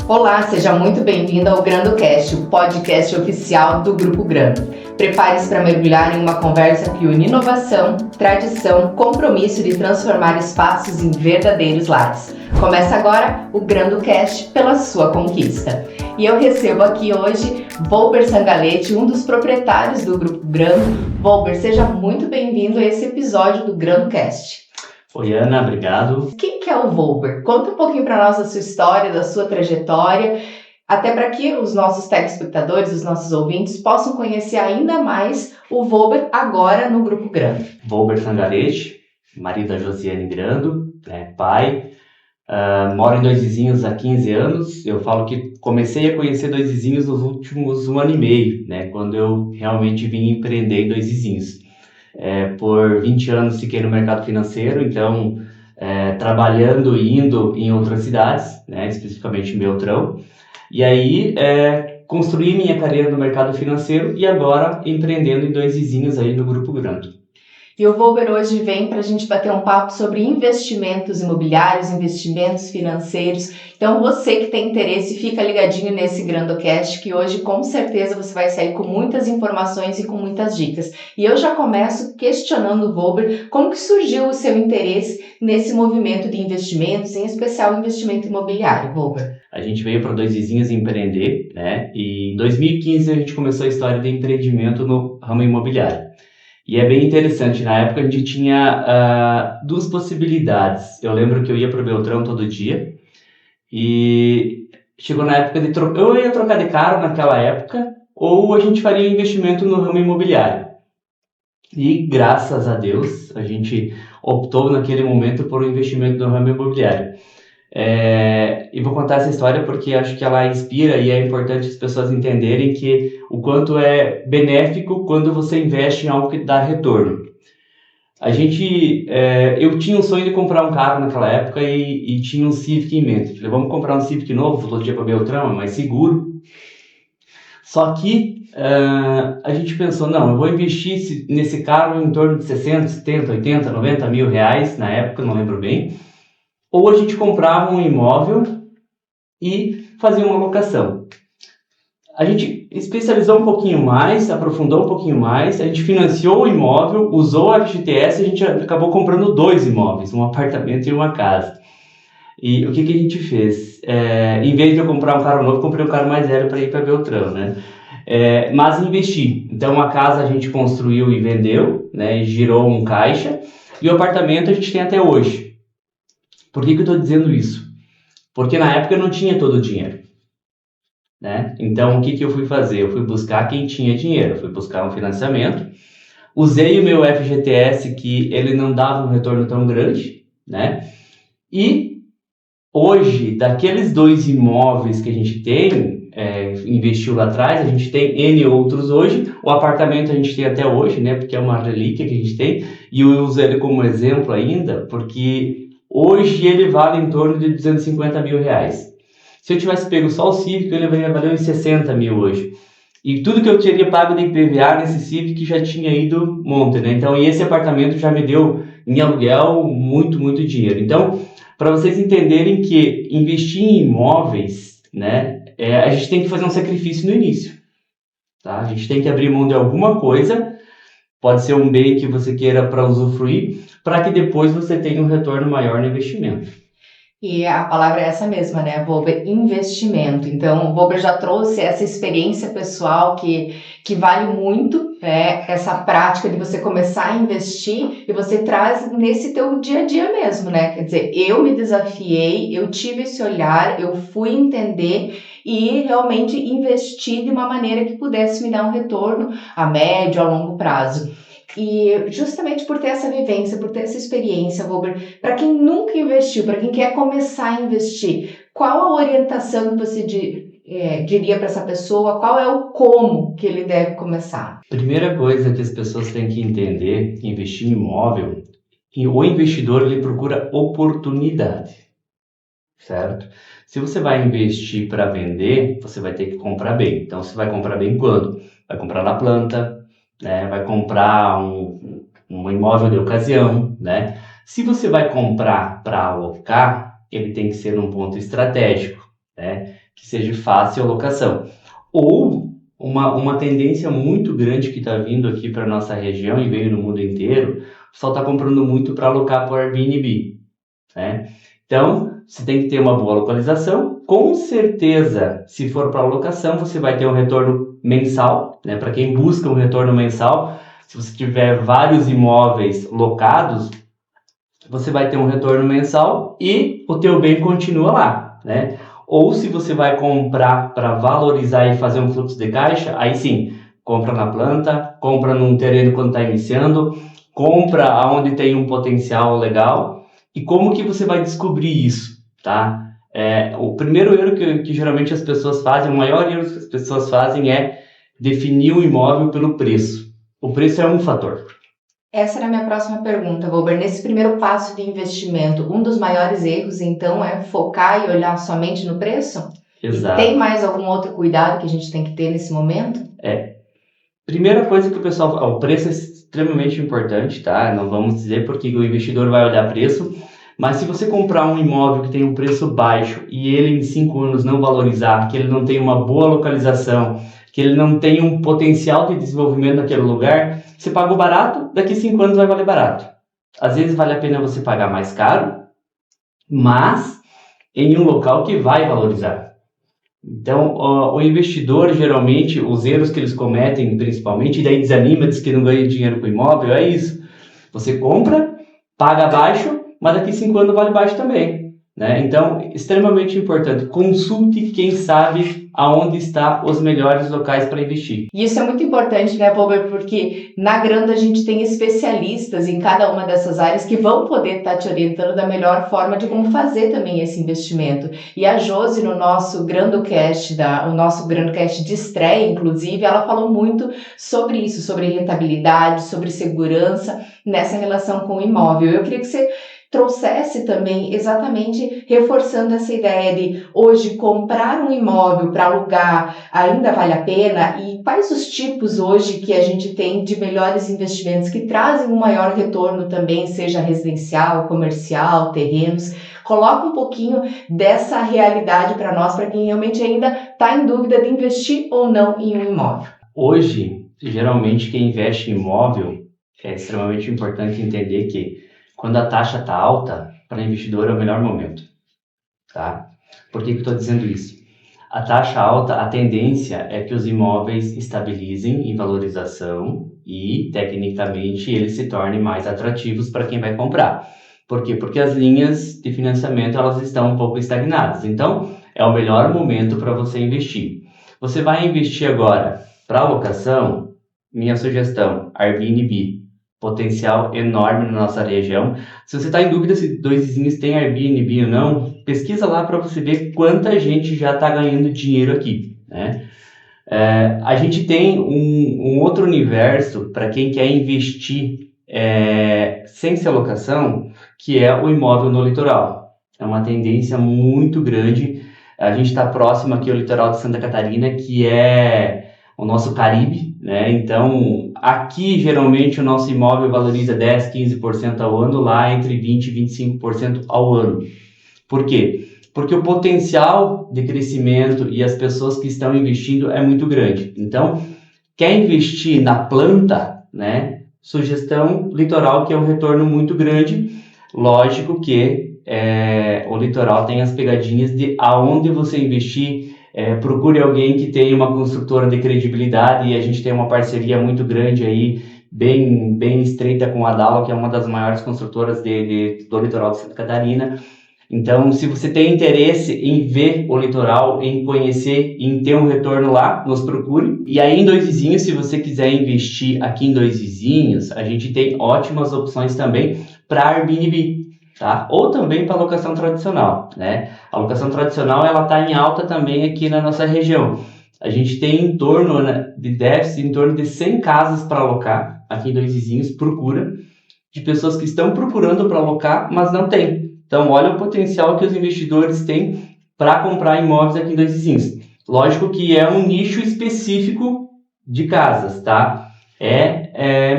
Olá, seja muito bem-vindo ao GrandoCast, o podcast oficial do Grupo Grando. Prepare-se para mergulhar em uma conversa que une inovação, tradição, compromisso de transformar espaços em verdadeiros lares. Começa agora o GrandoCast pela sua conquista. E eu recebo aqui hoje Volber Sangalletti, um dos proprietários do Grupo Grando. Volber, seja muito bem-vindo a esse episódio do GrandoCast. Oi, Ana, obrigado. Quem que é o Volber? Conta um pouquinho para nós da sua história, da sua trajetória, até para que os nossos telespectadores, os nossos ouvintes, possam conhecer ainda mais o Volber agora no Grupo Grando. Volber Sangalletti, marido da Josiane Grando, pai. Moro em Dois Vizinhos há 15 anos. Eu falo que comecei a conhecer Dois Vizinhos nos últimos 1 ano e meio, quando eu realmente vim empreender em Dois Vizinhos. Por 20 anos fiquei no mercado financeiro, então trabalhando e indo em outras cidades, especificamente em Beltrão. E aí construí minha carreira no mercado financeiro e agora empreendendo em Dois Vizinhos aí no Grupo Grando. E o Volber hoje vem para a gente bater um papo sobre investimentos imobiliários, investimentos financeiros. Então você que tem interesse, fica ligadinho nesse GrandoCast, que hoje com certeza você vai sair com muitas informações e com muitas dicas. E eu já começo questionando o Volber, como que surgiu o seu interesse nesse movimento de investimentos, em especial investimento imobiliário, Volber? A gente veio para Dois Vizinhos empreender, e em 2015 a gente começou a história de empreendimento no ramo imobiliário. E é bem interessante, na época a gente tinha 2 possibilidades. Eu lembro que eu ia para o Beltrão todo dia e chegou na época de eu ia trocar de carro naquela época ou a gente faria investimento no ramo imobiliário. E graças a Deus a gente optou naquele momento por um investimento no ramo imobiliário. E vou contar essa história porque acho que ela inspira e é importante as pessoas entenderem que o quanto é benéfico quando você investe em algo que dá retorno. Eu tinha um sonho de comprar um carro naquela época e tinha um Civic em mente. Falei, vamos comprar um Civic novo, todo dia para Beltrão, é mais seguro. Só que a gente pensou, não, eu vou investir nesse carro em torno de 60, 70, 80, 90 mil reais, na época, não lembro bem. Ou a gente comprava um imóvel e fazia uma locação. A gente especializou um pouquinho mais, aprofundou um pouquinho mais, a gente financiou o imóvel, usou a FGTS e a gente acabou comprando 2 imóveis, um apartamento e uma casa. E o que a gente fez? Em vez de eu comprar um carro novo, comprei um carro mais velho para ir para Beltrão, mas investi. Então a casa a gente construiu e vendeu, e girou um caixa, e o apartamento a gente tem até hoje. Por que eu estou dizendo isso? Porque na época eu não tinha todo o dinheiro, Então, o que eu fui fazer? Eu fui buscar quem tinha dinheiro, eu fui buscar um financiamento, usei o meu FGTS, que ele não dava um retorno tão grande, E hoje, daqueles 2 imóveis que a gente tem, investiu lá atrás, a gente tem N outros hoje, o apartamento a gente tem até hoje, Porque é uma relíquia que a gente tem, e eu uso ele como exemplo ainda, porque hoje ele vale em torno de 250 mil reais. Se eu tivesse pego só o Civic, ele valer uns 60 mil hoje. E tudo que eu teria pago de IPVA nesse Civic já tinha ido monte, Então, e esse apartamento já me deu em aluguel muito, muito dinheiro. Então, para vocês entenderem que investir em imóveis, a gente tem que fazer um sacrifício no início, tá? A gente tem que abrir mão de alguma coisa, pode ser um bem que você queira para usufruir, para que depois você tenha um retorno maior no investimento. E a palavra é essa mesma, Volber? Investimento. Então, o Volber já trouxe essa experiência pessoal que vale muito, essa prática de você começar a investir e você traz nesse teu dia a dia mesmo, Quer dizer, eu me desafiei, eu tive esse olhar, eu fui entender e realmente investir de uma maneira que pudesse me dar um retorno a médio, a longo prazo. E justamente por ter essa vivência, por ter essa experiência, Volber, para quem nunca investiu, para quem quer começar a investir, qual a orientação que você diria para essa pessoa? Qual é o como que ele deve começar? Primeira coisa que as pessoas têm que entender, investir em imóvel, o investidor ele procura oportunidade, certo? Se você vai investir para vender, você vai ter que comprar bem. Então, você vai comprar bem quando? Vai comprar na planta, vai comprar um imóvel de ocasião, Se você vai comprar para alocar, ele tem que ser num ponto estratégico, que seja fácil a locação. Ou uma tendência muito grande que está vindo aqui para nossa região e veio no mundo inteiro, o pessoal está comprando muito para alocar por Airbnb, né? Então, você tem que ter uma boa localização. Com certeza, se for para locação, você vai ter um retorno mensal, né? Para quem busca um retorno mensal, se você tiver vários imóveis locados, você vai ter um retorno mensal e o teu bem continua lá, né? Ou se você vai comprar para valorizar e fazer um fluxo de caixa, aí sim, compra na planta, compra num terreno quando está iniciando, compra aonde tem um potencial legal. E como que você vai descobrir isso, tá? O primeiro erro que geralmente as pessoas fazem, o maior erro que as pessoas fazem é definir o imóvel pelo preço. O preço é um fator. Essa era a minha próxima pergunta, Wilber. Nesse primeiro passo de investimento, um dos maiores erros, então, é focar e olhar somente no preço? Exato. E tem mais algum outro cuidado que a gente tem que ter nesse momento? Primeira coisa que o pessoal... O preço é extremamente importante, tá? Não vamos dizer porque o investidor vai olhar preço, mas se você comprar um imóvel que tem um preço baixo e ele em 5 anos não valorizar, que ele não tem uma boa localização, que ele não tem um potencial de desenvolvimento naquele lugar, você pagou barato, daqui 5 anos vai valer barato. Às vezes vale a pena você pagar mais caro, mas em um local que vai valorizar. Então, o investidor, geralmente, os erros que eles cometem, principalmente, e daí desanima, diz que não ganha dinheiro com o imóvel, é isso. Você compra, paga baixo, mas daqui 5 anos vale baixo também, né? Então, extremamente importante, consulte quem sabe aonde estão os melhores locais para investir. E isso é muito importante, né, Wilber? Porque na Granda a gente tem especialistas em cada uma dessas áreas que vão poder estar te orientando da melhor forma de como fazer também esse investimento. E a Josi, no nosso GrandoCast, o nosso GrandoCast de estreia, inclusive, ela falou muito sobre isso, sobre rentabilidade, sobre segurança nessa relação com o imóvel. Eu queria que você trouxesse também exatamente reforçando essa ideia de hoje comprar um imóvel para alugar ainda vale a pena e quais os tipos hoje que a gente tem de melhores investimentos que trazem um maior retorno também, seja residencial, comercial, terrenos. Coloca um pouquinho dessa realidade para nós, para quem realmente ainda está em dúvida de investir ou não em um imóvel. Hoje, geralmente quem investe em imóvel é extremamente importante entender que quando a taxa está alta, para investidor é o melhor momento, tá? Por que eu estou dizendo isso? A taxa alta, a tendência é que os imóveis estabilizem em valorização e, tecnicamente, eles se tornem mais atrativos para quem vai comprar. Por quê? Porque as linhas de financiamento elas estão um pouco estagnadas. Então, é o melhor momento para você investir. Você vai investir agora para alocação? Minha sugestão, Airbnb. Potencial enorme na nossa região. Se você está em dúvida se Dois Vizinhos tem Airbnb ou não, pesquisa lá para você ver quanta gente já está ganhando dinheiro aqui, né? A gente tem um outro universo para quem quer investir sem ser locação, que é o imóvel no litoral. É uma tendência muito grande. A gente está próximo aqui ao litoral de Santa Catarina, que é o nosso Caribe, né? Então, aqui geralmente o nosso imóvel valoriza 10, 15% ao ano, lá entre 20 e 25% ao ano. Por quê? Porque o potencial de crescimento e as pessoas que estão investindo é muito grande. Então, quer investir na planta, né? Sugestão litoral, que é um retorno muito grande. Lógico que o litoral tem as pegadinhas de aonde você investir. Procure alguém que tenha uma construtora de credibilidade, e a gente tem uma parceria muito grande aí, bem estreita com a Dalo, que é uma das maiores construtoras do litoral de Santa Catarina. Então, se você tem interesse em ver o litoral, em conhecer, em ter um retorno lá, nos procure. E aí em Dois Vizinhos, se você quiser investir aqui em Dois Vizinhos, a gente tem ótimas opções também para Airbnb. Tá? Ou também para locação tradicional, né? A locação tradicional ela está em alta também aqui na nossa região. A gente tem em torno de déficit, em torno de 100 casas para alocar aqui em Dois Vizinhos, procura de pessoas que estão procurando para alocar, mas não tem. Então, olha o potencial que os investidores têm para comprar imóveis aqui em Dois Vizinhos. Lógico que é um nicho específico de casas, tá?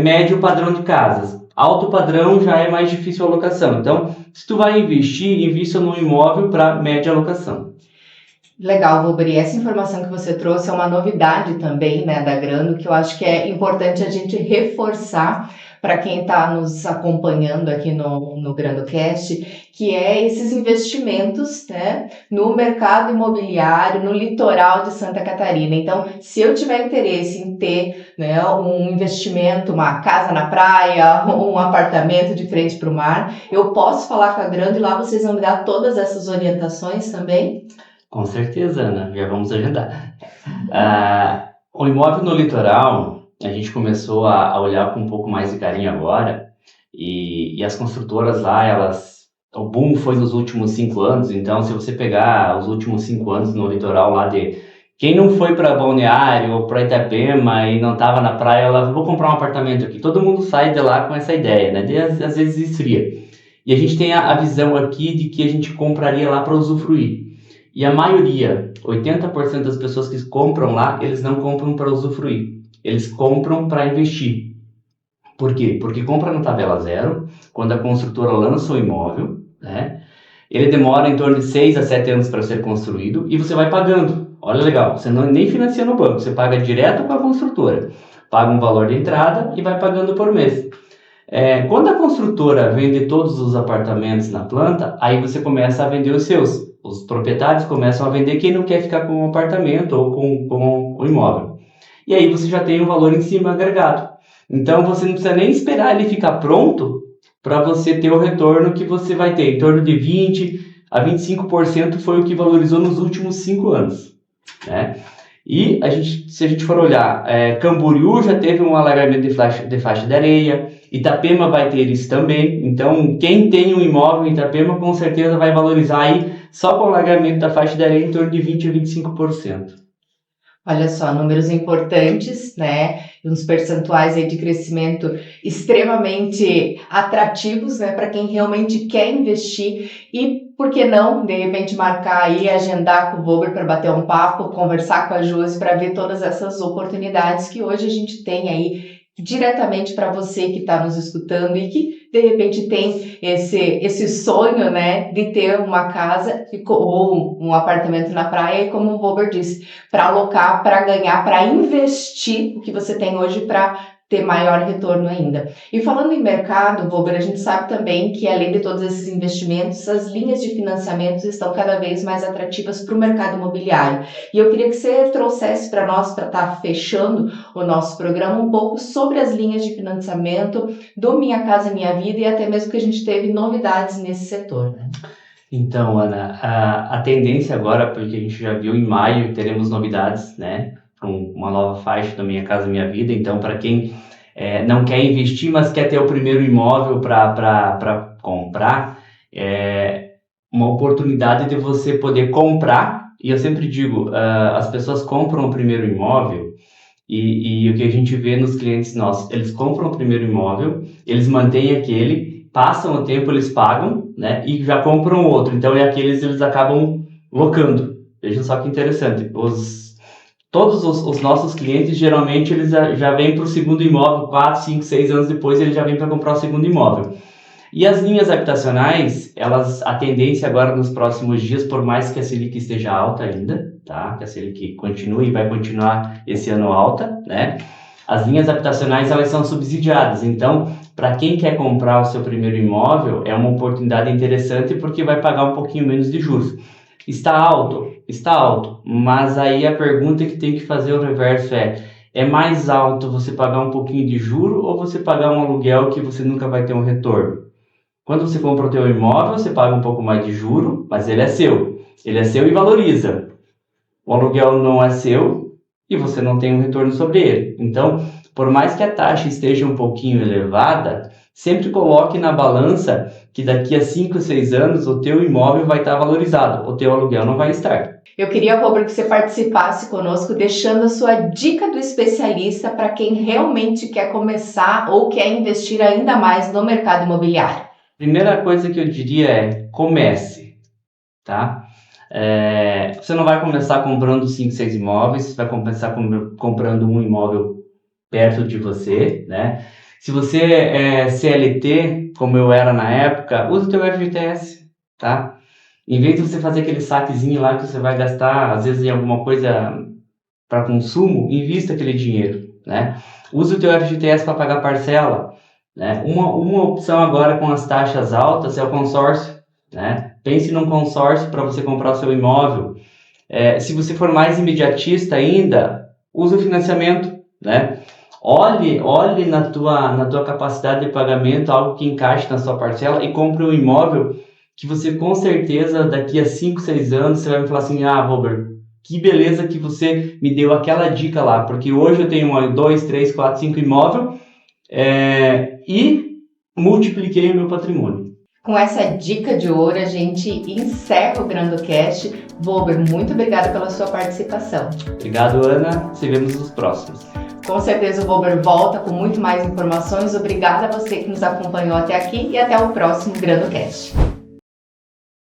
Médio padrão de casas. Alto padrão já é mais difícil a alocação. Então, se tu vai investir, invista num imóvel para média alocação. Legal, Wolberi. Essa informação que você trouxe é uma novidade também, né, da Grando, que eu acho que é importante a gente reforçar para quem está nos acompanhando aqui no GrandoCast, que é esses investimentos, né, no mercado imobiliário, no litoral de Santa Catarina. Então, se eu tiver interesse em ter, né, um investimento, uma casa na praia, um apartamento de frente para o mar, eu posso falar com a Grando e lá vocês vão me dar todas essas orientações também? Com certeza, Ana, já vamos agendar. O imóvel no litoral, a gente começou a olhar com um pouco mais de carinho agora, e as construtoras lá, o boom foi nos últimos 5 anos, então se você pegar os últimos 5 anos no litoral lá de quem não foi para Balneário ou para Itapema e não estava na praia, ela vou comprar um apartamento aqui. Todo mundo sai de lá com essa ideia, né? Às vezes esfria. E a gente tem a visão aqui de que a gente compraria lá para usufruir. E a maioria, 80% das pessoas que compram lá, eles não compram para usufruir. Eles compram para investir. Por quê? Porque compra na tabela zero, quando a construtora lança o imóvel, né? Ele demora em torno de 6 a 7 anos para ser construído e você vai pagando. Olha legal, você não nem financia no banco, você paga direto com a construtora. Paga um valor de entrada e vai pagando por mês. Quando a construtora vende todos os apartamentos na planta, aí você começa a vender os seus. Os proprietários começam a vender quem não quer ficar com o apartamento ou com o imóvel. E aí você já tem um valor em cima agregado. Então você não precisa nem esperar ele ficar pronto para você ter o retorno que você vai ter. Em torno de 20 a 25% foi o que valorizou nos últimos 5 anos, né? E se a gente for olhar, Camboriú já teve um alargamento de faixa de areia, Itapema vai ter isso também. Então, quem tem um imóvel em Itapema, com certeza vai valorizar aí, só com o alargamento da faixa de areia, em torno de 20 a 25%. Olha só, números importantes, né? Uns percentuais aí de crescimento extremamente atrativos, né? Para quem realmente quer investir e, por que não, de repente, marcar aí, agendar com o Wolber para bater um papo, conversar com a Josi para ver todas essas oportunidades que hoje a gente tem aí diretamente para você que está nos escutando e que de repente tem esse sonho, né, de ter uma casa ou um apartamento na praia e como o Wolber disse, para alocar, para ganhar, para investir o que você tem hoje para ter maior retorno ainda. E falando em mercado, Wolber, a gente sabe também que além de todos esses investimentos, as linhas de financiamentos estão cada vez mais atrativas para o mercado imobiliário. E eu queria que você trouxesse para nós, para estar fechando o nosso programa, um pouco sobre as linhas de financiamento do Minha Casa Minha Vida e até mesmo que a gente teve novidades nesse setor, né? Então, Ana, a tendência agora, porque a gente já viu em maio, teremos novidades, né? Com uma nova faixa do Minha Casa Minha Vida. Então, para quem não quer investir, mas quer ter o primeiro imóvel para comprar, uma oportunidade de você poder comprar. E eu sempre digo, as pessoas compram o primeiro imóvel e o que a gente vê nos clientes nossos, eles compram o primeiro imóvel, eles mantêm aquele, passam o tempo, eles pagam, né, e já compram outro. Então, aqueles eles acabam locando. Veja só que interessante. Todos os nossos clientes, geralmente, eles já vêm para o segundo imóvel, 4, 5, 6 anos depois, eles já vêm para comprar o segundo imóvel. E as linhas habitacionais, a tendência agora nos próximos dias, por mais que a Selic esteja alta ainda, tá? Que a Selic continue e vai continuar esse ano alta, né? As linhas habitacionais, elas são subsidiadas. Então, para quem quer comprar o seu primeiro imóvel, é uma oportunidade interessante porque vai pagar um pouquinho menos de juros. Está alto? Está alto. Mas aí a pergunta que tem que fazer o reverso é mais alto você pagar um pouquinho de juro ou você pagar um aluguel que você nunca vai ter um retorno? Quando você compra o teu imóvel, você paga um pouco mais de juro, mas ele é seu. Ele é seu e valoriza. O aluguel não é seu e você não tem um retorno sobre ele. Então, por mais que a taxa esteja um pouquinho elevada, sempre coloque na balança que daqui a 5, 6 anos o teu imóvel vai estar valorizado, o teu aluguel não vai estar. Eu queria, Wolber, que você participasse conosco, deixando a sua dica do especialista para quem realmente quer começar ou quer investir ainda mais no mercado imobiliário. Primeira coisa que eu diria comece, tá? Você não vai começar comprando 5, 6 imóveis, você vai começar comprando um imóvel perto de você, né? Se você é CLT, como eu era na época, use o teu FGTS, tá? Em vez de você fazer aquele saquezinho lá que você vai gastar, às vezes, em alguma coisa para consumo, invista aquele dinheiro, né? Use o teu FGTS para pagar parcela, né? Uma opção agora com as taxas altas é o consórcio, né? Pense num consórcio para você comprar o seu imóvel. Se você for mais imediatista ainda, use o financiamento, né? Olhe na tua capacidade de pagamento algo que encaixe na sua parcela e compre um imóvel que você com certeza daqui a 5, 6 anos você vai me falar assim, Robert, que beleza que você me deu aquela dica lá, porque hoje eu tenho 2, 3, 4, 5 imóveis e multipliquei o meu patrimônio. Com essa dica de ouro, a gente encerra o GrandoCast. Bober, muito obrigada pela sua participação. Obrigado, Ana. Se vemos nos próximos. Com certeza o Bober volta com muito mais informações. Obrigada a você que nos acompanhou até aqui e até o próximo GrandoCast.